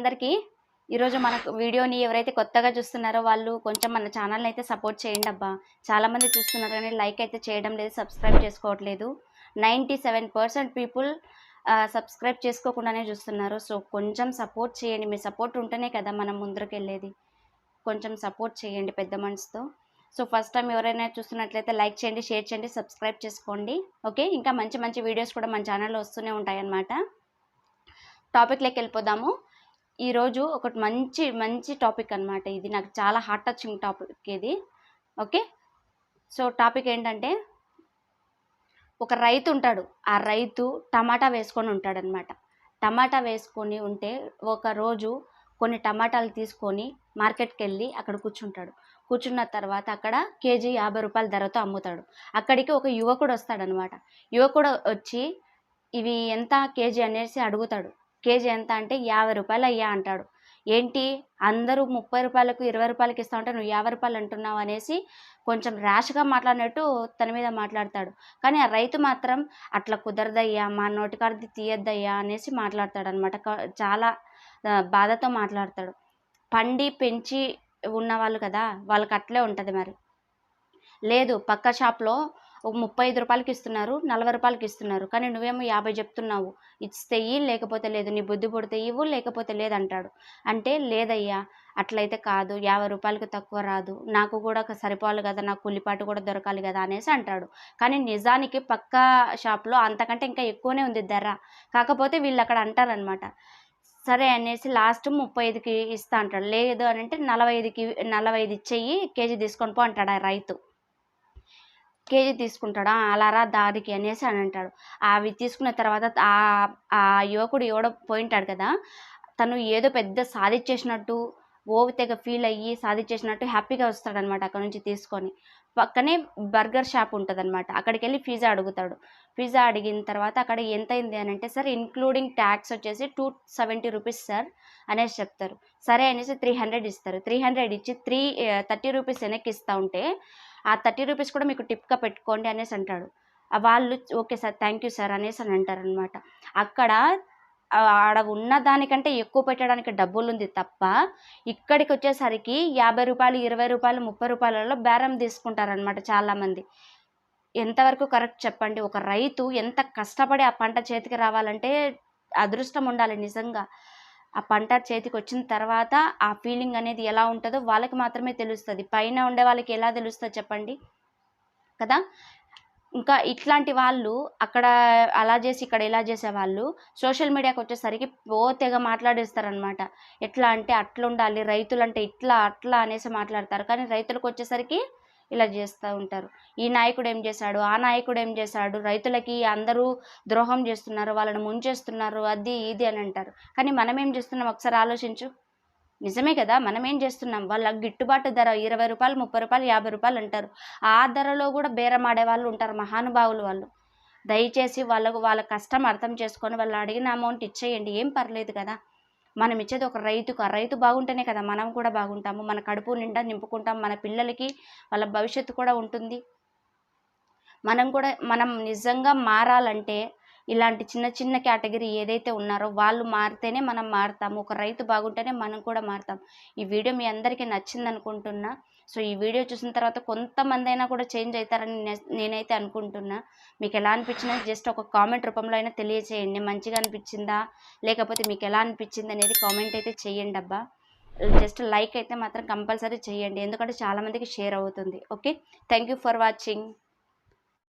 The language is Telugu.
అందరికీ ఈరోజు మన వీడియోని ఎవరైతే కొత్తగా చూస్తున్నారో వాళ్ళు కొంచెం మన ఛానల్ని అయితే సపోర్ట్ చేయండి అబ్బా. చాలామంది చూస్తున్నారు కానీ లైక్ అయితే చేయడం లేదు, సబ్స్క్రైబ్ చేసుకోవట్లేదు. 97% పీపుల్ సబ్స్క్రైబ్ చేసుకోకుండానే చూస్తున్నారు. సో కొంచెం సపోర్ట్ చేయండి. మీ సపోర్ట్ ఉంటేనే కదా మనం ముందరకు వెళ్ళేది. కొంచెం సపోర్ట్ చేయండి పెద్ద మనసుతో. సో ఫస్ట్ టైం ఎవరైనా చూస్తున్నట్లయితే లైక్ చేయండి, షేర్ చేయండి, సబ్స్క్రైబ్ చేసుకోండి. ఓకే, ఇంకా మంచి మంచి వీడియోస్ కూడా మన ఛానల్లో వస్తూనే ఉంటాయన్నమాట. టాపిక్లోకి వెళ్ళిపోదాము. ఈరోజు ఒకటి మంచి టాపిక్ అనమాట. ఇది నాకు చాలా హార్ట్ టచింగ్ టాపిక్ ఇది. ఓకే, సో టాపిక్ ఏంటంటే, ఒక రైతు ఉంటాడు. ఆ రైతు టమాటా వేసుకొని ఉంటాడనమాట. టమాటా వేసుకొని ఉంటే ఒకరోజు కొన్ని టమాటాలు తీసుకొని మార్కెట్కి వెళ్ళి అక్కడ కూర్చుంటాడు. కూర్చున్న తర్వాత అక్కడ కేజీ 50 రూపాయల ధరతో అమ్ముతాడు. అక్కడికి ఒక యువకుడు వస్తాడనమాట. యువకుడు వచ్చి ఇవి ఎంత కేజీ అనేసి అడుగుతాడు. కేజీ ఎంత అంటే 50 రూపాయలు అయ్యా అంటాడు. ఏంటి అందరూ 30 రూపాయలకు 20 రూపాయలకి ఇస్తా ఉంటే నువ్వు 50 రూపాయలు అంటున్నావు అనేసి కొంచెం ర్యాష్గా మాట్లాడినట్టు తన మీద మాట్లాడతాడు. కానీ ఆ రైతు మాత్రం అట్లా కుదరదయ్యా, మా నోటికాడిది తీయద్దయ్యా అనేసి మాట్లాడతాడు అనమాట. చాలా బాధతో మాట్లాడతాడు. పండి పెంచి ఉన్నవాళ్ళు కదా, వాళ్ళకి అట్లే ఉంటుంది. మరి లేదు, పక్క షాప్లో 35 రూపాయలకి ఇస్తున్నారు, 40 రూపాయలకి ఇస్తున్నారు, కానీ నువ్వేమో 50 చెప్తున్నావు. ఇస్తే ఇయ్యి, లేకపోతే లేదు, నీ బుద్ధి పుడితే ఇవ్వు, లేకపోతే లేదంటాడు. అంటే లేదయ్యా, అట్లయితే కాదు, 50 రూపాయలకి తక్కువ రాదు, నాకు కూడా సరిపోవాలి కదా, నాకు కూలిపాటు కూడా దొరకాలి కదా అనేసి అంటాడు. కానీ నిజానికి పక్క షాప్లో అంతకంటే ఇంకా ఎక్కువనే ఉంది ధర. కాకపోతే వీళ్ళు అక్కడ అంటారనమాట. సరే అనేసి లాస్ట్ 35కి ఇస్తా అంటాడు. లేదు అని అంటే 45 ఇచ్చేయి, కేజీ తీసుకొని పో అంటాడు ఆ రైతు. కేజీ తీసుకుంటాడా, అలా రా దారికి అనేసి అని అంటాడు. అవి తీసుకున్న తర్వాత ఆ యువకుడు ఎవడో పోయింటాడు కదా, తను ఏదో పెద్ద సాధించేసినట్టు తెగ ఫీల్ అయ్యి సాధించేసినట్టు హ్యాపీగా వస్తాడనమాట. అక్కడ నుంచి తీసుకొని పక్కనే బర్గర్ షాప్ ఉంటుంది అనమాట. అక్కడికి వెళ్ళి పిజ్జా అడుగుతాడు. పిజ్జా అడిగిన తర్వాత అక్కడ ఎంత అయింది అని అంటే, సార్ ఇంక్లూడింగ్ ట్యాక్స్ వచ్చేసి 270 రూపీస్ సార్ అనేసి చెప్తారు. సరే అనేసి 300 ఇస్తారు. 300 ఇచ్చి 30 రూపీస్ వెనక్కి ఇస్తూ ఉంటే, ఆ 30 రూపీస్ కూడా మీకు టిప్గా పెట్టుకోండి అనేసి అంటాడు. వాళ్ళు okay sir, thank you sir అనేసి అని అంటారనమాట. అక్కడ ఆడ ఉన్న దానికంటే ఎక్కువ పెట్టడానికి డబ్బులు ఉంది తప్ప, ఇక్కడికి వచ్చేసరికి 50 రూపాయలు, 20 రూపాయలు, 30 రూపాయలలో బేరం తీసుకుంటారనమాట చాలామంది. ఎంతవరకు కరెక్ట్ చెప్పండి? ఒక రైతు ఎంత కష్టపడి ఆ పంట చేతికి రావాలంటే అదృష్టం ఉండాలి నిజంగా. ఆ పంట చేతికి వచ్చిన తర్వాత ఆ ఫీలింగ్ అనేది ఎలా ఉంటుందో వాళ్ళకి మాత్రమే తెలుస్తుంది. పైన ఉండే వాళ్ళకి ఎలా తెలుస్తుంది చెప్పండి కదా. ఇంకా ఇట్లాంటి వాళ్ళు అక్కడ అలా చేసి ఇక్కడ ఇలా చేసేవాళ్ళు సోషల్ మీడియాకి వచ్చేసరికి తెగ మాట్లాడేస్తారనమాట. ఎట్లా అంటే అట్లా ఉండాలి, రైతులంటే ఇట్లా అట్లా అనేసి మాట్లాడతారు. కానీ రైతులకు వచ్చేసరికి ఇలా చేస్తూ ఉంటారు. ఈ నాయకుడు ఏం చేశాడు, ఆ నాయకుడు ఏం చేశాడు, రైతులకి అందరూ ద్రోహం చేస్తున్నారు, వాళ్ళని ముంచేస్తున్నారు, అది ఇది అని అంటారు. కానీ మనం ఏం చేస్తున్నాం ఒకసారి ఆలోచించు. నిజమే కదా, మనం ఏం చేస్తున్నాం? వాళ్ళ గిట్టుబాటు ధర 20 రూపాయలు, 30 రూపాయలు, 50 రూపాయలు అంటారు. ఆ ధరలో కూడా బేరం ఆడే వాళ్ళు ఉంటారు, మహానుభావులు వాళ్ళు. దయచేసి వాళ్ళ కష్టం అర్థం చేసుకొని వాళ్ళు అడిగిన అమౌంట్ ఇచ్చేయండి, ఏం పర్లేదు కదా. మనం ఇచ్చేది ఒక రైతుకు, ఆ రైతు బాగుంటేనే కదా మనం కూడా బాగుంటాము, మన కడుపు నిండా నింపుకుంటాం, మన పిల్లలకి వాళ్ళ భవిష్యత్తు కూడా ఉంటుంది. మనం నిజంగా మారాలంటే ఇలాంటి చిన్న చిన్న కేటగిరీ ఏదైతే ఉన్నారో వాళ్ళు మారితేనే మనం మారుతాము. ఒక రైతు బాగుంటేనే మనం కూడా మారుతాం. ఈ వీడియో మీ అందరికీ నచ్చింది అనుకుంటున్నా. సో ఈ వీడియో చూసిన తర్వాత కొంతమంది అయినా కూడా చేంజ్ అవుతారని నేనైతే అనుకుంటున్నా. మీకు ఎలా అనిపించిందో జస్ట్ ఒక కామెంట్ రూపంలో అయినా తెలియచేయండి. మంచిగా అనిపించిందా, లేకపోతే మీకు ఎలా అనిపించింది అనేది కామెంట్ అయితే చేయండి అబ్బా. జస్ట్ లైక్ అయితే మాత్రం కంపల్సరీ చేయండి, ఎందుకంటే చాలామందికి షేర్ అవుతుంది. Okay, thank you for watching.